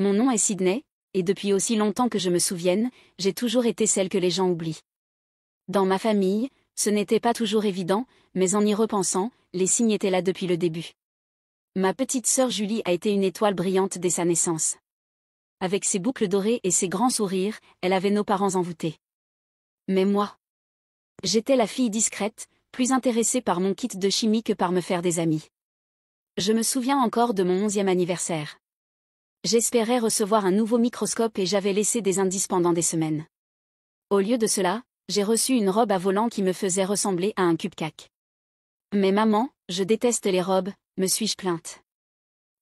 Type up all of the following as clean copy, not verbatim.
Mon nom est Sydney, et depuis aussi longtemps que je me souvienne, j'ai toujours été celle que les gens oublient. Dans ma famille, ce n'était pas toujours évident, mais en y repensant, les signes étaient là depuis le début. Ma petite sœur Julie a été une étoile brillante dès sa naissance. Avec ses boucles dorées et ses grands sourires, elle avait nos parents envoûtés. Mais moi, j'étais la fille discrète, plus intéressée par mon kit de chimie que par me faire des amis. Je me souviens encore de mon 11e anniversaire. J'espérais recevoir un nouveau microscope et j'avais laissé des indices pendant des semaines. Au lieu de cela, j'ai reçu une robe à volant qui me faisait ressembler à un cupcake. Mais maman, je déteste les robes, me suis-je plainte.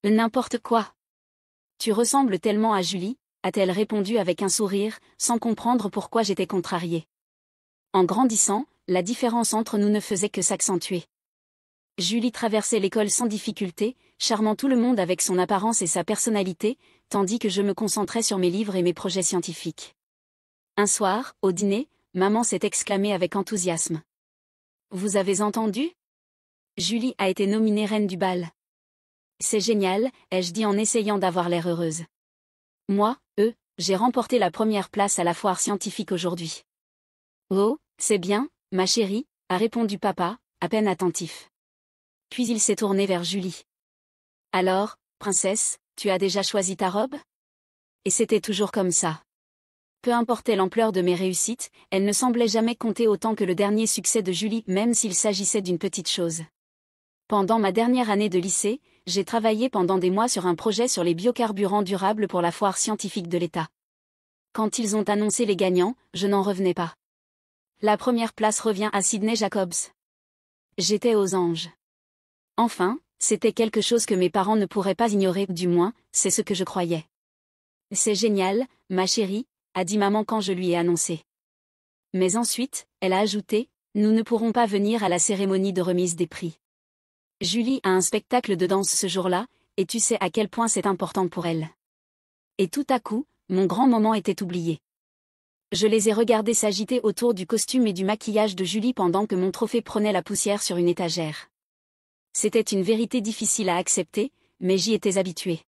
N'importe quoi. Tu ressembles tellement à Julie, a-t-elle répondu avec un sourire, sans comprendre pourquoi j'étais contrariée. En grandissant, la différence entre nous ne faisait que s'accentuer. Julie traversait l'école sans difficulté, charmant tout le monde avec son apparence et sa personnalité, tandis que je me concentrais sur mes livres et mes projets scientifiques. Un soir, au dîner, maman s'est exclamée avec enthousiasme. « Vous avez entendu ? Julie a été nominée reine du bal. » « C'est génial, ai-je dit en essayant d'avoir l'air heureuse. Moi, j'ai remporté la première place à la foire scientifique aujourd'hui. Oh, c'est bien, ma chérie, a répondu papa, à peine attentif. Puis il s'est tourné vers Julie. Alors, princesse, tu as déjà choisi ta robe ? Et c'était toujours comme ça. Peu importait l'ampleur de mes réussites, elles ne semblaient jamais compter autant que le dernier succès de Julie, même s'il s'agissait d'une petite chose. Pendant ma dernière année de lycée, j'ai travaillé pendant des mois sur un projet sur les biocarburants durables pour la foire scientifique de l'État. Quand ils ont annoncé les gagnants, je n'en revenais pas. La première place revient à Sydney Jacobs. J'étais aux anges. Enfin, c'était quelque chose que mes parents ne pourraient pas ignorer, du moins, c'est ce que je croyais. C'est génial, ma chérie, a dit maman quand je lui ai annoncé. Mais ensuite, elle a ajouté, nous ne pourrons pas venir à la cérémonie de remise des prix. Julie a un spectacle de danse ce jour-là, et tu sais à quel point c'est important pour elle. Et tout à coup, mon grand moment était oublié. Je les ai regardés s'agiter autour du costume et du maquillage de Julie pendant que mon trophée prenait la poussière sur une étagère. C'était une vérité difficile à accepter, mais j'y étais habituée.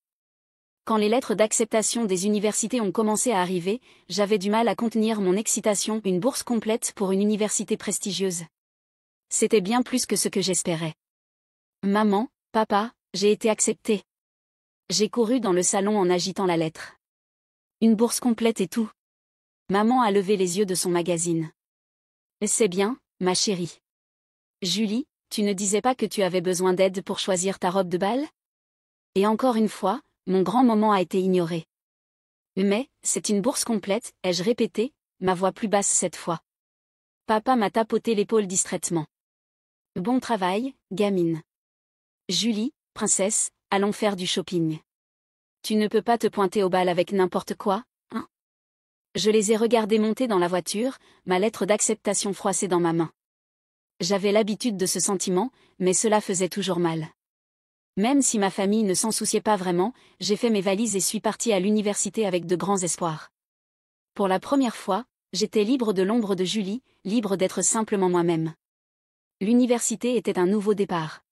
Quand les lettres d'acceptation des universités ont commencé à arriver, j'avais du mal à contenir mon excitation, une bourse complète pour une université prestigieuse. C'était bien plus que ce que j'espérais. Maman, papa, j'ai été acceptée. J'ai couru dans le salon en agitant la lettre. Une bourse complète et tout. Maman a levé les yeux de son magazine. C'est bien, ma chérie. Julie, tu ne disais pas que tu avais besoin d'aide pour choisir ta robe de bal ? Et encore une fois, mon grand moment a été ignoré. Mais, c'est une bourse complète, ai-je répété, ma voix plus basse cette fois. Papa m'a tapoté l'épaule distraitement. Bon travail, gamine. Julie, princesse, allons faire du shopping. Tu ne peux pas te pointer au bal avec n'importe quoi, hein ? Je les ai regardés monter dans la voiture, ma lettre d'acceptation froissée dans ma main. J'avais l'habitude de ce sentiment, mais cela faisait toujours mal. Même si ma famille ne s'en souciait pas vraiment, j'ai fait mes valises et suis partie à l'université avec de grands espoirs. Pour la première fois, j'étais libre de l'ombre de Julie, libre d'être simplement moi-même. L'université était un nouveau départ.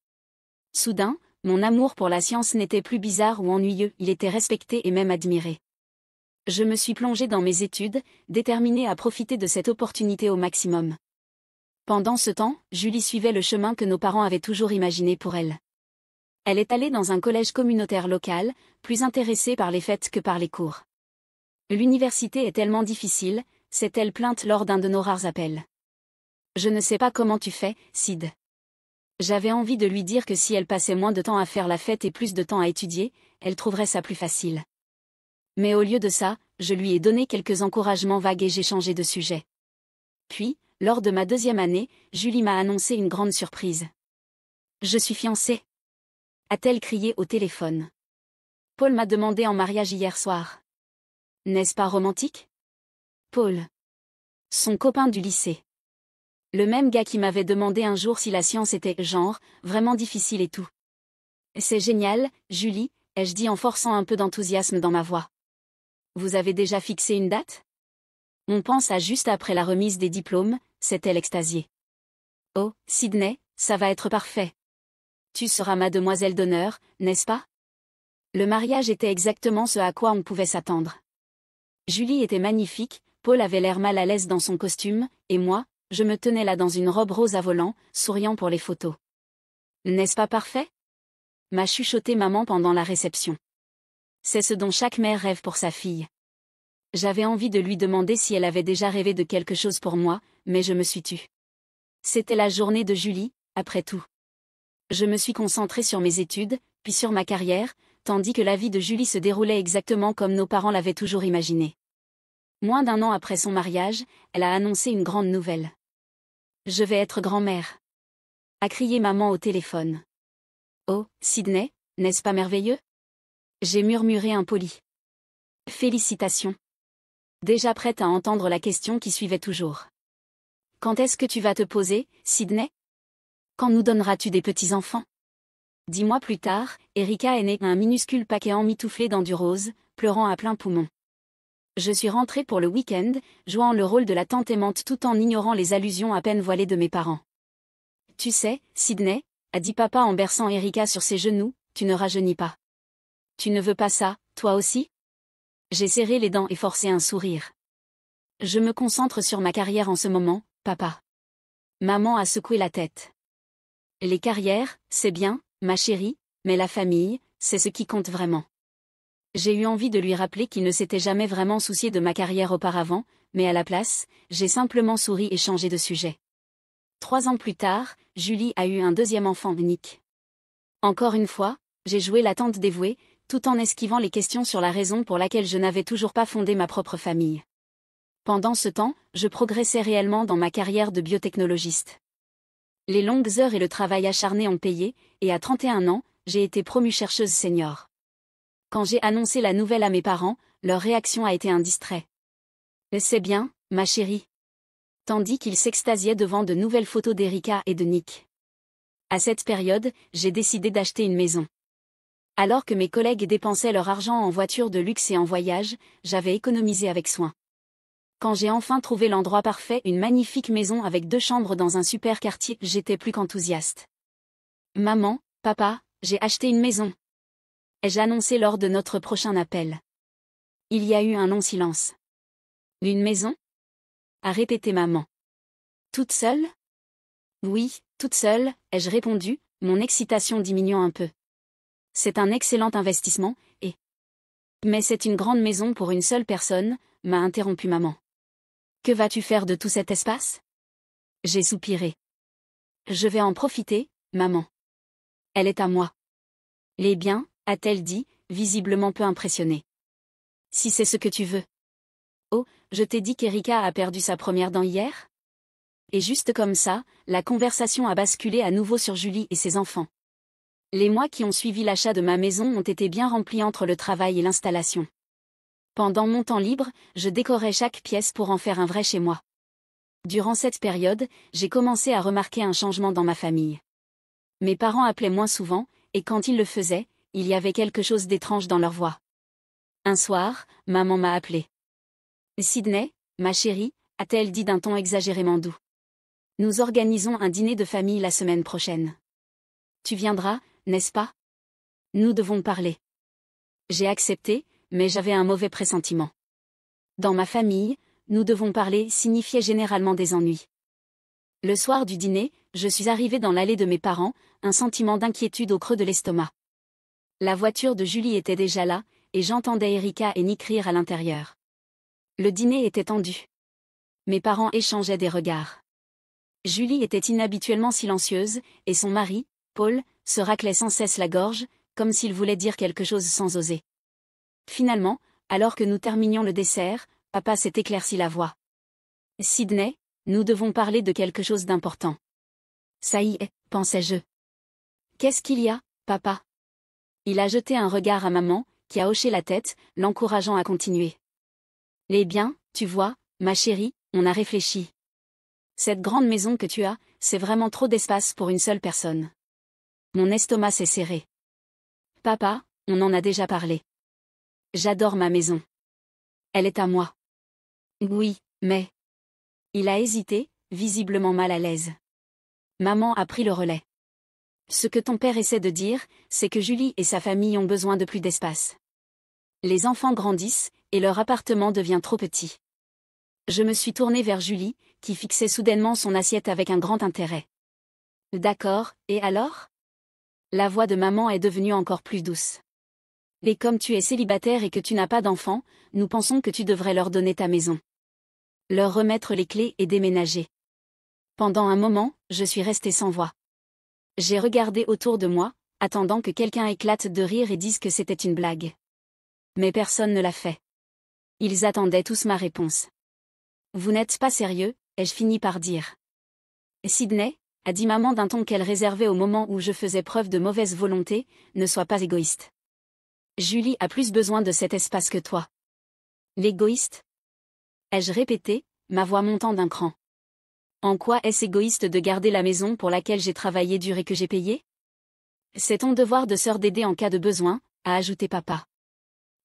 Soudain, mon amour pour la science n'était plus bizarre ou ennuyeux, il était respecté et même admiré. Je me suis plongée dans mes études, déterminée à profiter de cette opportunité au maximum. Pendant ce temps, Julie suivait le chemin que nos parents avaient toujours imaginé pour elle. Elle est allée dans un collège communautaire local, plus intéressée par les fêtes que par les cours. L'université est tellement difficile, s'est-elle plainte lors d'un de nos rares appels. Je ne sais pas comment tu fais, Sid. J'avais envie de lui dire que si elle passait moins de temps à faire la fête et plus de temps à étudier, elle trouverait ça plus facile. Mais au lieu de ça, je lui ai donné quelques encouragements vagues et j'ai changé de sujet. Puis, lors de ma 2e année, Julie m'a annoncé une grande surprise. Je suis fiancée. A-t-elle crié au téléphone. Paul m'a demandé en mariage hier soir. N'est-ce pas romantique ? Paul. Son copain du lycée. Le même gars qui m'avait demandé un jour si la science était, genre, vraiment difficile et tout. C'est génial, Julie, ai-je dit en forçant un peu d'enthousiasme dans ma voix. Vous avez déjà fixé une date ? On pense à juste après la remise des diplômes, s'est-elle extasiée. Oh, Sydney, ça va être parfait. Tu seras ma demoiselle d'honneur, n'est-ce pas ? Le mariage était exactement ce à quoi on pouvait s'attendre. Julie était magnifique, Paul avait l'air mal à l'aise dans son costume, et moi, je me tenais là dans une robe rose à volants, souriant pour les photos. N'est-ce pas parfait? M'a chuchoté maman pendant la réception. C'est ce dont chaque mère rêve pour sa fille. J'avais envie de lui demander si elle avait déjà rêvé de quelque chose pour moi, mais je me suis tue. C'était la journée de Julie, après tout. Je me suis concentrée sur mes études, puis sur ma carrière, tandis que la vie de Julie se déroulait exactement comme nos parents l'avaient toujours imaginé. Moins d'un an après son mariage, elle a annoncé une grande nouvelle. Je vais être grand-mère. A crié maman au téléphone. Oh, Sydney, n'est-ce pas merveilleux? J'ai murmuré impoli. Félicitations. Déjà prête à entendre la question qui suivait toujours. Quand est-ce que tu vas te poser, Sydney? Quand nous donneras-tu des petits-enfants? 10 mois plus tard, Erika est née, un minuscule paquet emmitouflé dans du rose, pleurant à plein poumon. Je suis rentrée pour le week-end, jouant le rôle de la tante aimante tout en ignorant les allusions à peine voilées de mes parents. Tu sais, Sydney, a dit papa en berçant Erika sur ses genoux, tu ne rajeunis pas. Tu ne veux pas ça, toi aussi? J'ai serré les dents et forcé un sourire. Je me concentre sur ma carrière en ce moment, papa. Maman a secoué la tête. Les carrières, c'est bien, ma chérie, mais la famille, c'est ce qui compte vraiment. J'ai eu envie de lui rappeler qu'il ne s'était jamais vraiment soucié de ma carrière auparavant, mais à la place, j'ai simplement souri et changé de sujet. 3 ans plus tard, Julie a eu un deuxième enfant, Nick. Encore une fois, j'ai joué la tante dévouée, tout en esquivant les questions sur la raison pour laquelle je n'avais toujours pas fondé ma propre famille. Pendant ce temps, je progressais réellement dans ma carrière de biotechnologiste. Les longues heures et le travail acharné ont payé, et à 31 ans, j'ai été promue chercheuse senior. Quand j'ai annoncé la nouvelle à mes parents, leur réaction a été un distrait. C'est bien, ma chérie. Tandis qu'ils s'extasiaient devant de nouvelles photos d'Erika et de Nick. À cette période, j'ai décidé d'acheter une maison. Alors que mes collègues dépensaient leur argent en voitures de luxe et en voyages, j'avais économisé avec soin. Quand j'ai enfin trouvé l'endroit parfait, une magnifique maison avec 2 chambres dans un super quartier, j'étais plus qu'enthousiaste. Maman, papa, j'ai acheté une maison. Ai-je annoncé lors de notre prochain appel. Il y a eu un long silence. Une maison? A répété maman. Toute seule? Oui, toute seule, ai-je répondu, mon excitation diminuant un peu. C'est un excellent investissement, et... Mais c'est une grande maison pour une seule personne, m'a interrompu maman. Que vas-tu faire de tout cet espace? J'ai soupiré. Je vais en profiter, maman. Elle est à moi. Les biens, a-t-elle dit, visiblement peu impressionnée. Si c'est ce que tu veux. Oh, je t'ai dit qu'Erika a perdu sa première dent hier? Et juste comme ça, la conversation a basculé à nouveau sur Julie et ses enfants. Les mois qui ont suivi l'achat de ma maison ont été bien remplis entre le travail et l'installation. Pendant mon temps libre, je décorais chaque pièce pour en faire un vrai chez moi. Durant cette période, j'ai commencé à remarquer un changement dans ma famille. Mes parents appelaient moins souvent, et quand ils le faisaient, il y avait quelque chose d'étrange dans leur voix. Un soir, maman m'a appelé. Sydney, ma chérie, a-t-elle dit d'un ton exagérément doux. Nous organisons un dîner de famille la semaine prochaine. Tu viendras, n'est-ce pas? Nous devons parler. J'ai accepté, mais j'avais un mauvais pressentiment. Dans ma famille, nous devons parler signifiait généralement des ennuis. Le soir du dîner, je suis arrivée dans l'allée de mes parents, un sentiment d'inquiétude au creux de l'estomac. La voiture de Julie était déjà là, et j'entendais Erika et Nick rire à l'intérieur. Le dîner était tendu. Mes parents échangeaient des regards. Julie était inhabituellement silencieuse, et son mari, Paul, se raclait sans cesse la gorge, comme s'il voulait dire quelque chose sans oser. Finalement, alors que nous terminions le dessert, papa s'est éclairci la voix. Sydney, nous devons parler de quelque chose d'important. Ça y est, pensais-je. Qu'est-ce qu'il y a, papa? Il a jeté un regard à maman, qui a hoché la tête, l'encourageant à continuer. Eh bien, tu vois, ma chérie, on a réfléchi. Cette grande maison que tu as, c'est vraiment trop d'espace pour une seule personne. Mon estomac s'est serré. Papa, on en a déjà parlé. J'adore ma maison. Elle est à moi. Oui, mais... Il a hésité, visiblement mal à l'aise. Maman a pris le relais. Ce que ton père essaie de dire, c'est que Julie et sa famille ont besoin de plus d'espace. Les enfants grandissent, et leur appartement devient trop petit. Je me suis tournée vers Julie, qui fixait soudainement son assiette avec un grand intérêt. D'accord, et alors? La voix de maman est devenue encore plus douce. Et comme tu es célibataire et que tu n'as pas d'enfants, nous pensons que tu devrais leur donner ta maison. Leur remettre les clés et déménager. Pendant un moment, je suis restée sans voix. J'ai regardé autour de moi, attendant que quelqu'un éclate de rire et dise que c'était une blague. Mais personne ne l'a fait. Ils attendaient tous ma réponse. Vous n'êtes pas sérieux, ai-je fini par dire. Sydney, a dit maman d'un ton qu'elle réservait au moment où je faisais preuve de mauvaise volonté, ne sois pas égoïste. Julie a plus besoin de cet espace que toi. L'égoïste? Ai-je répété, ma voix montant d'un cran. En quoi est-ce égoïste de garder la maison pour laquelle j'ai travaillé dur et que j'ai payé? C'est ton devoir de sœur d'aider en cas de besoin, a ajouté papa.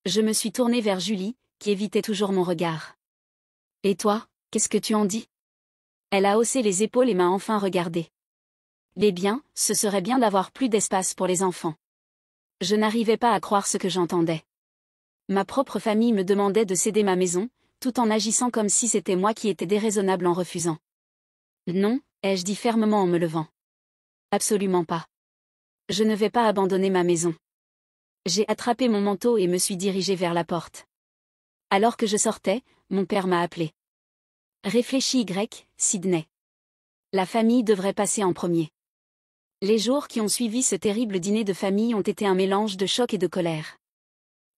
Je me suis tournée vers Julie, qui évitait toujours mon regard. Et toi, qu'est-ce que tu en dis? Elle a haussé les épaules et m'a enfin regardé. Les biens, ce serait bien d'avoir plus d'espace pour les enfants. Je n'arrivais pas à croire ce que j'entendais. Ma propre famille me demandait de céder ma maison, tout en agissant comme si c'était moi qui étais déraisonnable en refusant. Non, ai-je dit fermement en me levant. Absolument pas. Je ne vais pas abandonner ma maison. J'ai attrapé mon manteau et me suis dirigée vers la porte. Alors que je sortais, mon père m'a appelé. Réfléchis Sydney. La famille devrait passer en premier. Les jours qui ont suivi ce terrible dîner de famille ont été un mélange de choc et de colère.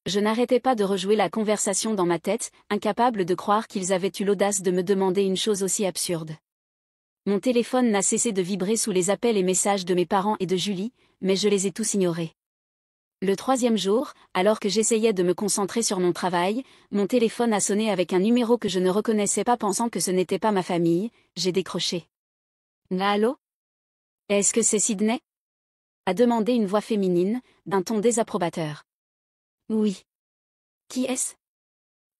Je n'arrêtais pas de rejouer la conversation dans ma tête, incapable de croire qu'ils avaient eu l'audace de me demander une chose aussi absurde. Mon téléphone n'a cessé de vibrer sous les appels et messages de mes parents et de Julie, mais je les ai tous ignorés. Le troisième jour, alors que j'essayais de me concentrer sur mon travail, mon téléphone a sonné avec un numéro que je ne reconnaissais pas pensant que ce n'était pas ma famille, j'ai décroché. Allô? Est-ce que c'est Sydney? A demandé une voix féminine, d'un ton désapprobateur. Oui. Qui est-ce?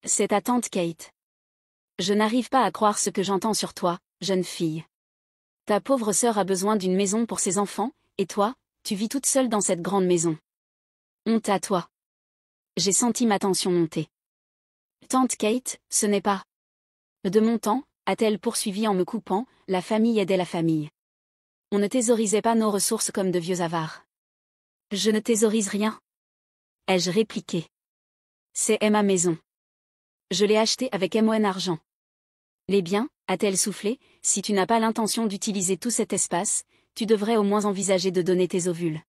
C'est ta tante Kate. Je n'arrive pas à croire ce que j'entends sur toi, jeune fille. Ta pauvre sœur a besoin d'une maison pour ses enfants, et toi, tu vis toute seule dans cette grande maison. Honte à toi. J'ai senti ma tension monter. Tante Kate, ce n'est pas. De mon temps, a-t-elle poursuivi en me coupant, la famille aidait la famille. On ne thésaurisait pas nos ressources comme de vieux avares. Je ne thésaurise rien. Ai-je répliqué. C'est ma maison. Je l'ai achetée avec mon argent. Les biens, a-t-elle soufflé, si tu n'as pas l'intention d'utiliser tout cet espace, tu devrais au moins envisager de donner tes ovules.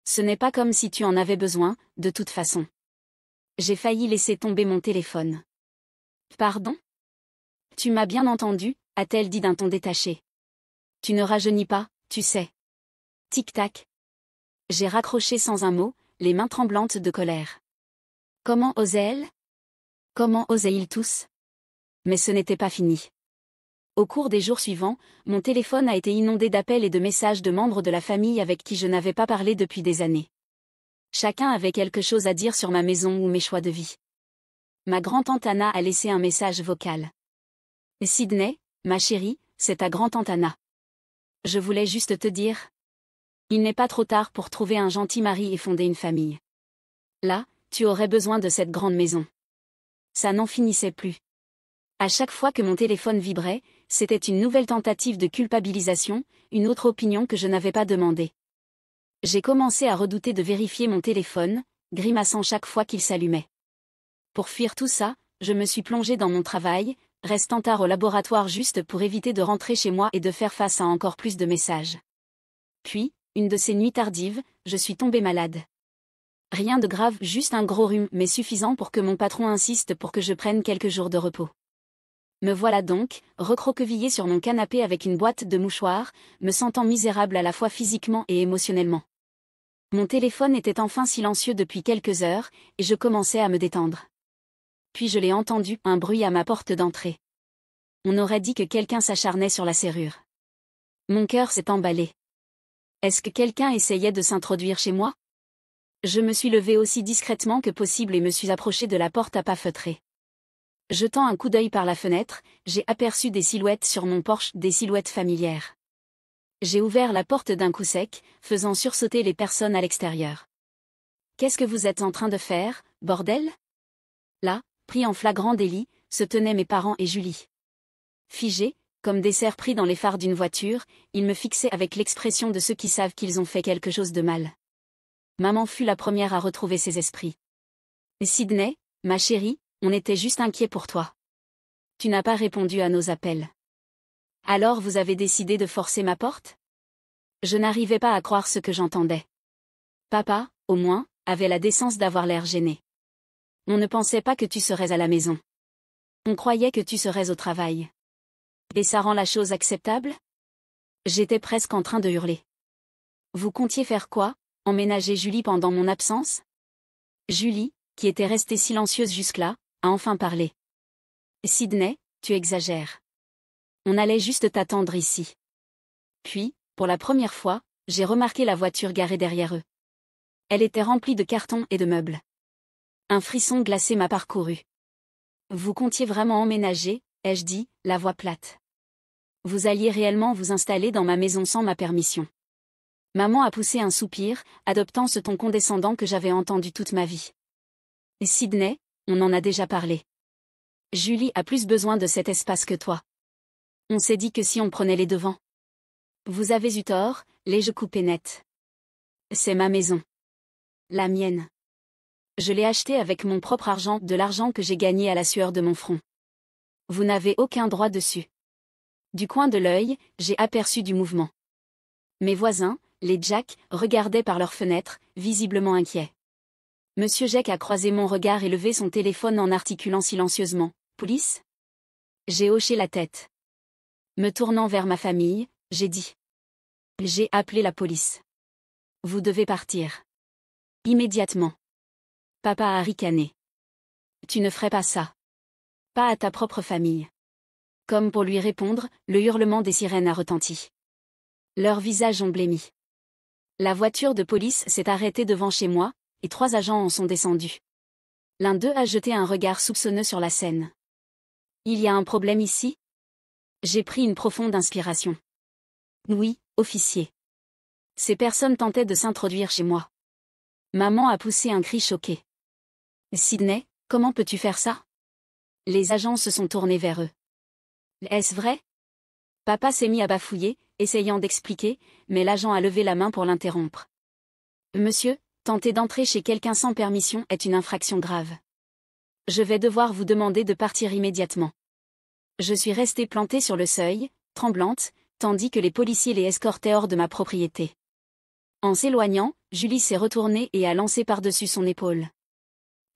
Ce n'est pas comme si tu en avais besoin, de toute façon. J'ai failli laisser tomber mon téléphone. Pardon? Tu m'as bien entendu, a-t-elle dit d'un ton détaché. Tu ne rajeunis pas, tu sais. Tic-tac. J'ai raccroché sans un mot, les mains tremblantes de colère. Comment osait-elle? Comment osaient-ils tous? Mais ce n'était pas fini. Au cours des jours suivants, mon téléphone a été inondé d'appels et de messages de membres de la famille avec qui je n'avais pas parlé depuis des années. Chacun avait quelque chose à dire sur ma maison ou mes choix de vie. Ma grand-tante Anna a laissé un message vocal. Sydney, ma chérie, c'est ta grand-tante Anna. Je voulais juste te dire. Il n'est pas trop tard pour trouver un gentil mari et fonder une famille. Là, tu aurais besoin de cette grande maison. Ça n'en finissait plus. À chaque fois que mon téléphone vibrait, c'était une nouvelle tentative de culpabilisation, une autre opinion que je n'avais pas demandée. J'ai commencé à redouter de vérifier mon téléphone, grimaçant chaque fois qu'il s'allumait. Pour fuir tout ça, je me suis plongée dans mon travail, restant tard au laboratoire juste pour éviter de rentrer chez moi et de faire face à encore plus de messages. Puis, une de ces nuits tardives, je suis tombée malade. Rien de grave, juste un gros rhume, mais suffisant pour que mon patron insiste pour que je prenne quelques jours de repos. Me voilà donc, recroquevillée sur mon canapé avec une boîte de mouchoirs, me sentant misérable à la fois physiquement et émotionnellement. Mon téléphone était enfin silencieux depuis quelques heures, et je commençais à me détendre. Puis je l'ai entendu, un bruit à ma porte d'entrée. On aurait dit que quelqu'un s'acharnait sur la serrure. Mon cœur s'est emballé. Est-ce que quelqu'un essayait de s'introduire chez moi? Je me suis levée aussi discrètement que possible et me suis approchée de la porte à pas feutrés. Jetant un coup d'œil par la fenêtre, j'ai aperçu des silhouettes sur mon porche, des silhouettes familières. J'ai ouvert la porte d'un coup sec, faisant sursauter les personnes à l'extérieur. Qu'est-ce que vous êtes en train de faire, bordel? Là, pris en flagrant délit, se tenaient mes parents et Julie. Figés, comme des cerfs pris dans les phares d'une voiture, ils me fixaient avec l'expression de ceux qui savent qu'ils ont fait quelque chose de mal. Maman fut la première à retrouver ses esprits. Sydney, ma chérie, on était juste inquiets pour toi. Tu n'as pas répondu à nos appels. Alors vous avez décidé de forcer ma porte? Je n'arrivais pas à croire ce que j'entendais. Papa, au moins, avait la décence d'avoir l'air gêné. On ne pensait pas que tu serais à la maison. On croyait que tu serais au travail. Et ça rend la chose acceptable? J'étais presque en train de hurler. Vous comptiez faire quoi, emménager Julie pendant mon absence? Julie, qui était restée silencieuse jusque-là, a enfin parlé. Sydney, tu exagères. On allait juste t'attendre ici. Puis, pour la première fois, j'ai remarqué la voiture garée derrière eux. Elle était remplie de cartons et de meubles. Un frisson glacé m'a parcouru. Vous comptiez vraiment emménager, ai-je dit, la voix plate. Vous alliez réellement vous installer dans ma maison sans ma permission. Maman a poussé un soupir, adoptant ce ton condescendant que j'avais entendu toute ma vie. Et Sydney, on en a déjà parlé. Julie a plus besoin de cet espace que toi. On s'est dit que si on prenait les devants. Vous avez eu tort, l'ai-je coupé net. C'est ma maison. La mienne. Je l'ai achetée avec mon propre argent, de l'argent que j'ai gagné à la sueur de mon front. Vous n'avez aucun droit dessus. Du coin de l'œil, j'ai aperçu du mouvement. Mes voisins, les Jack, regardaient par leurs fenêtres, visiblement inquiets. Monsieur Jack a croisé mon regard et levé son téléphone en articulant silencieusement. « Police ?» J'ai hoché la tête. Me tournant vers ma famille, j'ai dit. J'ai appelé la police. Vous devez partir. Immédiatement. Papa a ricané. Tu ne ferais pas ça. Pas à ta propre famille. Comme pour lui répondre, le hurlement des sirènes a retenti. Leurs visages ont blêmi. La voiture de police s'est arrêtée devant chez moi, et 3 agents en sont descendus. L'un d'eux a jeté un regard soupçonneux sur la scène. Il y a un problème ici? J'ai pris une profonde inspiration. Oui, officier. Ces personnes tentaient de s'introduire chez moi. Maman a poussé un cri choqué. Sydney, comment peux-tu faire ça? Les agents se sont tournés vers eux. Est-ce vrai? Papa s'est mis à bafouiller, essayant d'expliquer, mais l'agent a levé la main pour l'interrompre. Monsieur, tenter d'entrer chez quelqu'un sans permission est une infraction grave. Je vais devoir vous demander de partir immédiatement. Je suis restée plantée sur le seuil, tremblante, tandis que les policiers les escortaient hors de ma propriété. En s'éloignant, Julie s'est retournée et a lancé par-dessus son épaule.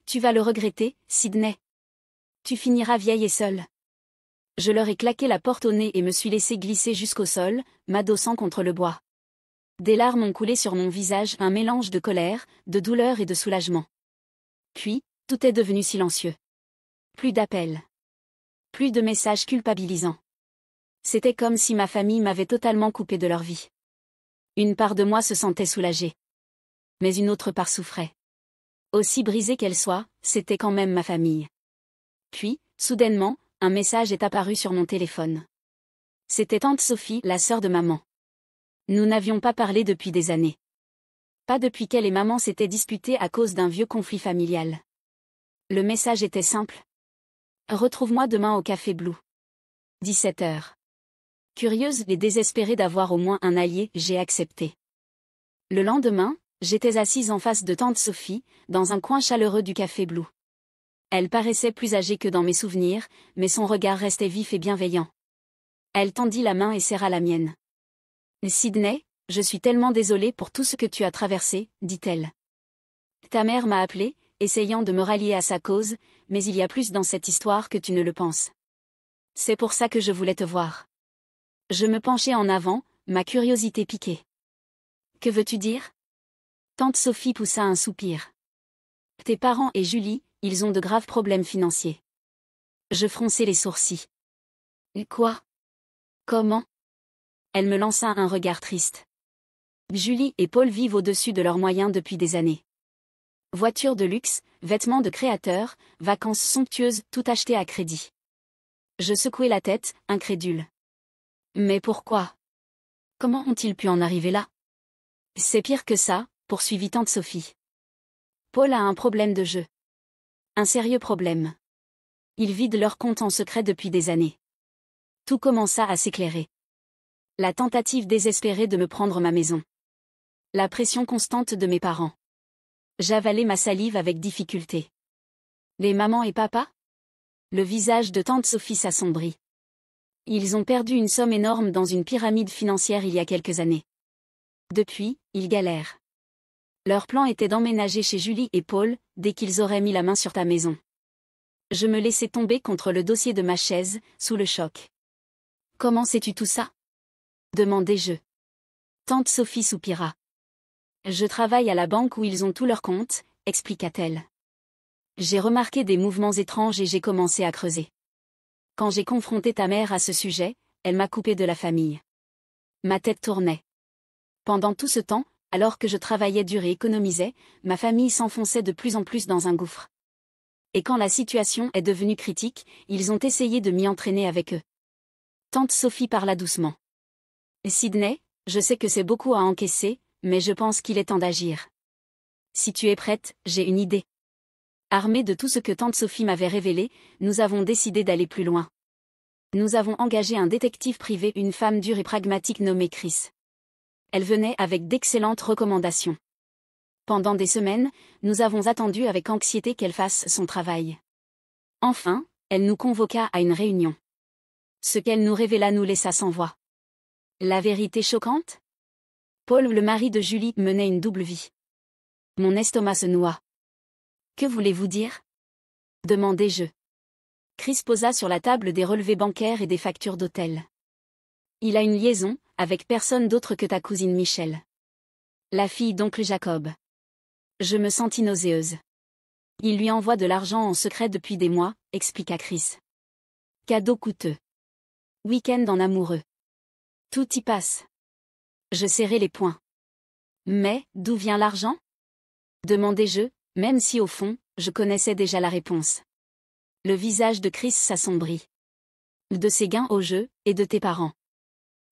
Tu vas le regretter, Sydney. Tu finiras vieille et seule. Je leur ai claqué la porte au nez et me suis laissé glisser jusqu'au sol, m'adossant contre le bois. Des larmes ont coulé sur mon visage, un mélange de colère, de douleur et de soulagement. Puis, tout est devenu silencieux. Plus d'appels. Plus de messages culpabilisants. C'était comme si ma famille m'avait totalement coupé de leur vie. Une part de moi se sentait soulagée. Mais une autre part souffrait. Aussi brisée qu'elle soit, c'était quand même ma famille. Puis, soudainement, un message est apparu sur mon téléphone. C'était tante Sophie, la sœur de maman. Nous n'avions pas parlé depuis des années. Pas depuis qu'elle et maman s'étaient disputées à cause d'un vieux conflit familial. Le message était simple. Retrouve-moi demain au Café Blue. 17h. Curieuse et désespérée d'avoir au moins un allié, j'ai accepté. Le lendemain, j'étais assise en face de tante Sophie, dans un coin chaleureux du Café Blue. Elle paraissait plus âgée que dans mes souvenirs, mais son regard restait vif et bienveillant. Elle tendit la main et serra la mienne. Sydney, je suis tellement désolée pour tout ce que tu as traversé, dit-elle. Ta mère m'a appelée, essayant de me rallier à sa cause, mais il y a plus dans cette histoire que tu ne le penses. C'est pour ça que je voulais te voir. Je me penchai en avant, ma curiosité piquée. Que veux-tu dire? Tante Sophie poussa un soupir. Tes parents et Julie, ils ont de graves problèmes financiers. Je fronçai les sourcils. Quoi? Comment? Elle me lança un regard triste. Julie et Paul vivent au-dessus de leurs moyens depuis des années. Voitures de luxe, vêtements de créateurs, vacances somptueuses, tout acheté à crédit. Je secouai la tête, incrédule. Mais pourquoi? Comment ont-ils pu en arriver là? C'est pire que ça, poursuivit tante Sophie. Paul a un problème de jeu. Un sérieux problème. Ils vident leur compte en secret depuis des années. Tout commença à s'éclairer. La tentative désespérée de me prendre ma maison. La pression constante de mes parents. J'avalais ma salive avec difficulté. Les mamans et papa? Le visage de tante Sophie s'assombrit. Ils ont perdu une somme énorme dans une pyramide financière il y a quelques années. Depuis, ils galèrent. Leur plan était d'emménager chez Julie et Paul, dès qu'ils auraient mis la main sur ta maison. Je me laissai tomber contre le dossier de ma chaise, sous le choc. Comment sais-tu tout ça? Demandai-je. Tante Sophie soupira. Je travaille à la banque où ils ont tous leurs comptes, expliqua-t-elle. J'ai remarqué des mouvements étranges et j'ai commencé à creuser. Quand j'ai confronté ta mère à ce sujet, elle m'a coupé de la famille. Ma tête tournait. Pendant tout ce temps, alors que je travaillais dur et économisais, ma famille s'enfonçait de plus en plus dans un gouffre. Et quand la situation est devenue critique, ils ont essayé de m'y entraîner avec eux. Tante Sophie parla doucement. Sydney, je sais que c'est beaucoup à encaisser, mais je pense qu'il est temps d'agir. Si tu es prête, j'ai une idée. Armés de tout ce que tante Sophie m'avait révélé, nous avons décidé d'aller plus loin. Nous avons engagé un détective privé, une femme dure et pragmatique nommée Chris. Elle venait avec d'excellentes recommandations. Pendant des semaines, nous avons attendu avec anxiété qu'elle fasse son travail. Enfin, elle nous convoqua à une réunion. Ce qu'elle nous révéla nous laissa sans voix. La vérité choquante? Paul, le mari de Julie, menait une double vie. Mon estomac se noua. Que voulez-vous dire? Demandai-je. Chris posa sur la table des relevés bancaires et des factures d'hôtel. Il a une liaison, avec personne d'autre que ta cousine Michelle. La fille d'oncle Jacob. Je me sentis nauséeuse. Il lui envoie de l'argent en secret depuis des mois, expliqua Chris. Cadeau coûteux. Week-end en amoureux. Tout y passe. Je serrai les poings. Mais, d'où vient l'argent? Demandai-je, même si au fond, je connaissais déjà la réponse. Le visage de Chris s'assombrit. De ses gains au jeu, et de tes parents.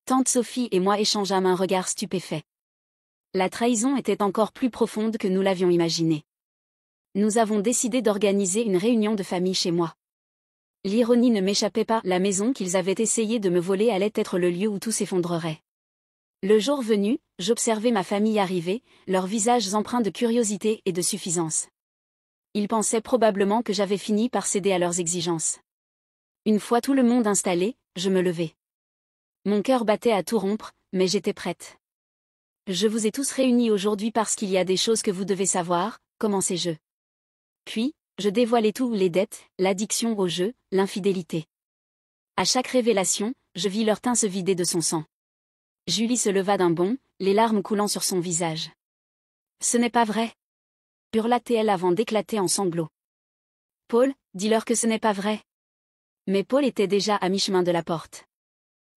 Tante Sophie et moi échangeâmes un regard stupéfait. La trahison était encore plus profonde que nous l'avions imaginé. Nous avons décidé d'organiser une réunion de famille chez moi. L'ironie ne m'échappait pas, la maison qu'ils avaient essayé de me voler allait être le lieu où tout s'effondrerait. Le jour venu, j'observai ma famille arriver, leurs visages empreints de curiosité et de suffisance. Ils pensaient probablement que j'avais fini par céder à leurs exigences. Une fois tout le monde installé, je me levai. Mon cœur battait à tout rompre, mais j'étais prête. Je vous ai tous réunis aujourd'hui parce qu'il y a des choses que vous devez savoir, commençai-je. Puis, je dévoilai tout, les dettes, l'addiction au jeu, l'infidélité. À chaque révélation, je vis leur teint se vider de son sang. Julie se leva d'un bond, les larmes coulant sur son visage. Ce n'est pas vrai, hurla-t-elle avant d'éclater en sanglots. Paul, dis-leur que ce n'est pas vrai. Mais Paul était déjà à mi-chemin de la porte.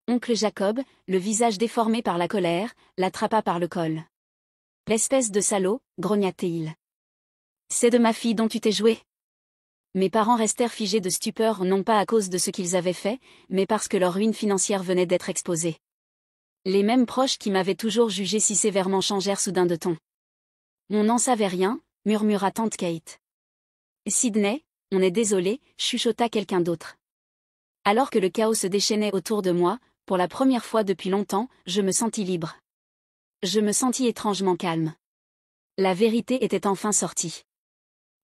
Oncle Jacob, le visage déformé par la colère, l'attrapa par le col. L'espèce de salaud, grogna-t-il. C'est de ma fille dont tu t'es joué. Mes parents restèrent figés de stupeur non pas à cause de ce qu'ils avaient fait, mais parce que leur ruine financière venait d'être exposée. Les mêmes proches qui m'avaient toujours jugé si sévèrement changèrent soudain de ton. On n'en savait rien, murmura tante Kate. Sydney, on est désolé, chuchota quelqu'un d'autre. Alors que le chaos se déchaînait autour de moi, pour la première fois depuis longtemps, je me sentis libre. Je me sentis étrangement calme. La vérité était enfin sortie.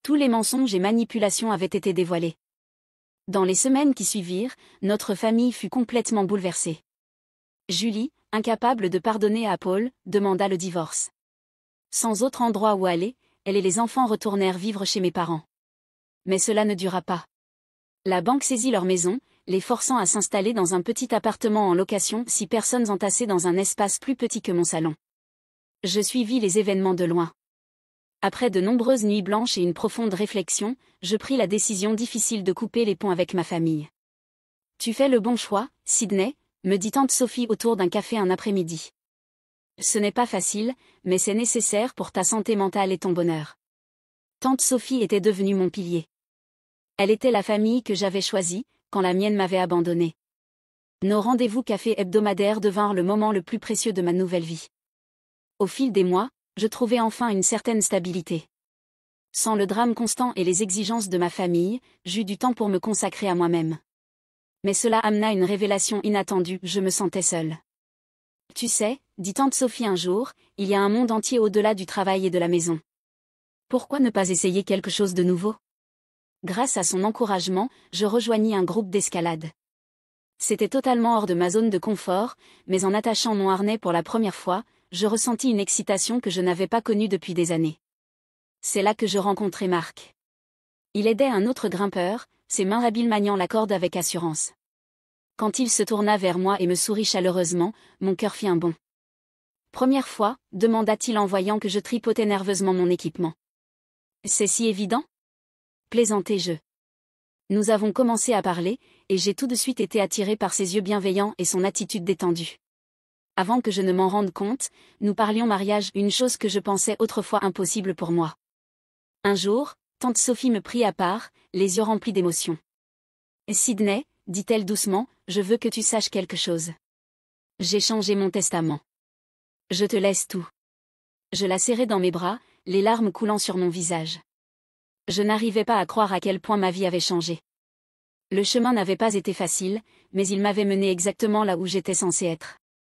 Tous les mensonges et manipulations avaient été dévoilés. Dans les semaines qui suivirent, notre famille fut complètement bouleversée. Julie, incapable de pardonner à Paul, demanda le divorce. Sans autre endroit où aller, elle et les enfants retournèrent vivre chez mes parents. Mais cela ne dura pas. La banque saisit leur maison, les forçant à s'installer dans un petit appartement en location, 6 personnes entassées dans un espace plus petit que mon salon. Je suivis les événements de loin. Après de nombreuses nuits blanches et une profonde réflexion, je pris la décision difficile de couper les ponts avec ma famille. Tu fais le bon choix, Sydney, me dit tante Sophie autour d'un café un après-midi. Ce n'est pas facile, mais c'est nécessaire pour ta santé mentale et ton bonheur. Tante Sophie était devenue mon pilier. Elle était la famille que j'avais choisie, quand la mienne m'avait abandonnée. Nos rendez-vous café hebdomadaires devinrent le moment le plus précieux de ma nouvelle vie. Au fil des mois, je trouvais enfin une certaine stabilité. Sans le drame constant et les exigences de ma famille, j'eus du temps pour me consacrer à moi-même. Mais cela amena une révélation inattendue, je me sentais seule. Tu sais, dit tante Sophie un jour, il y a un monde entier au-delà du travail et de la maison. Pourquoi ne pas essayer quelque chose de nouveau? Grâce à son encouragement, je rejoignis un groupe d'escalade. C'était totalement hors de ma zone de confort, mais en attachant mon harnais pour la première fois, je ressentis une excitation que je n'avais pas connue depuis des années. C'est là que je rencontrai Marc. Il aidait un autre grimpeur, ses mains habiles maniant la corde avec assurance. Quand il se tourna vers moi et me sourit chaleureusement, mon cœur fit un bond. Première fois, demanda-t-il en voyant que je tripotais nerveusement mon équipement. C'est si évident? Plaisantai-je. Nous avons commencé à parler, et j'ai tout de suite été attiré par ses yeux bienveillants et son attitude détendue. Avant que je ne m'en rende compte, nous parlions mariage, une chose que je pensais autrefois impossible pour moi. Un jour, tante Sophie me prit à part, les yeux remplis d'émotion. « Sydney, dit-elle doucement, je veux que tu saches quelque chose. J'ai changé mon testament. Je te laisse tout. » Je la serrai dans mes bras, les larmes coulant sur mon visage. Je n'arrivais pas à croire à quel point ma vie avait changé. Le chemin n'avait pas été facile, mais il m'avait mené exactement là où j'étais censée être.